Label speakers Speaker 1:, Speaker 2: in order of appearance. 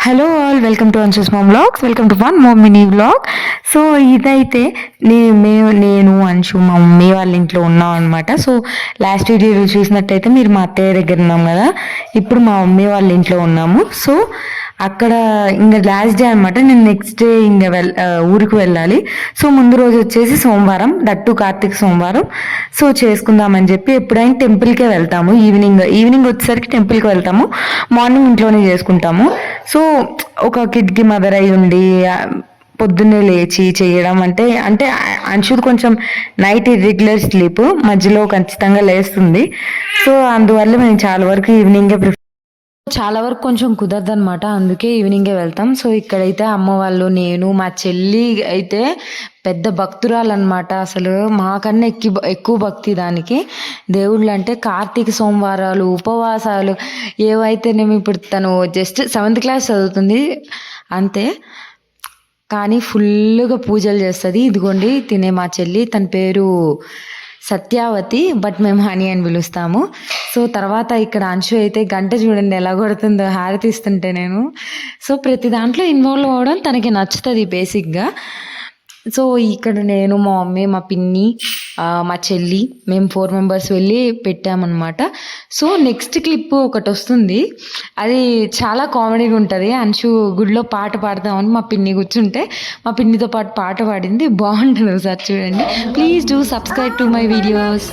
Speaker 1: Hello all, welcome to Anshu's mom vlogs. Welcome to one more mini vlog. So ఇదైతే నేను అన్షు మా mummy వాళ్ళ ఇంట్లో ఉన్నాం అనమాట. సో లాస్ట్ వీడియో చూసినట్టయితే మీరు మా అత్తయ్య దగ్గర ఉన్నాం కదా, ఇప్పుడు మా మమ్మీ వాళ్ళ ఇంట్లో ఉన్నాము. సో అక్కడ ఇంకా లాస్ట్ డే అనమాట. నేను నెక్స్ట్ డే ఇంకా ఊరికి వెళ్ళాలి. సో ముందు రోజు వచ్చేసి సోమవారం, దట్టు కార్తీక సోమవారం. సో చేసుకుందామని చెప్పి ఎప్పుడైనా టెంపుల్కే వెళ్తాము. ఈవినింగ్ వచ్చేసరికి టెంపుల్కి వెళ్తాము. మార్నింగ్ ఇంట్లోనే చేసుకుంటాము. సో ఒక కిడ్కి మదర్ అయి ఉండి పొద్దున్నే లేచి చేయడం అంటే అంటే అంశుది కొంచెం నైట్ ఇర్రెగ్యులర్ స్లీప్, మధ్యలో ఖచ్చితంగా లేస్తుంది. సో అందువల్ల మేము చాలా వరకు కొంచెం కుదరదు అనమాట. అందుకే ఈవినింగే వెళ్తాం. సో ఇక్కడైతే అమ్మ వాళ్ళు, నేను, మా చెల్లి అయితే పెద్ద భక్తురాలు అనమాట. అసలు మాకన్నా ఎక్కువ భక్తి దానికి. దేవుళ్ళు అంటే కార్తీక సోమవారాలు, ఉపవాసాలు ఏవైతేనేమి. ఇప్పుడు తను జస్ట్ 7th క్లాస్ చదువుతుంది అంతే, కానీ ఫుల్గా పూజలు చేస్తుంది. ఇదిగోండి తినే మా చెల్లి, తన పేరు సత్యావతి, బట్ మేము హనీ అని పిలుస్తాము. సో తర్వాత ఇక్కడ అంశు అయితే గంట చూడండి ఎలా కొడుతుందో హారతి ఇస్తుంటే నేను. సో ప్రతి దాంట్లో ఇన్వాల్వ్ అవ్వడం తనకి నచ్చుతుంది బేసిక్గా. సో ఇక్కడ నేను, మా మమ్మీ, మా పిన్ని, మా చెల్లి, మేము 4 మెంబర్స్ వెళ్ళి పెట్టామన్నమాట. సో నెక్స్ట్ క్లిప్ ఒకటి వస్తుంది, అది చాలా కామెడీగా ఉంటుంది. అంశు గుడిలో పాట పాడతామని మా పిన్ని కూర్చుంటే మా పిన్నితో పాటు పాట పాడింది, బాగుంటుంది ఒకసారి చూడండి. Please do subscribe to my videos.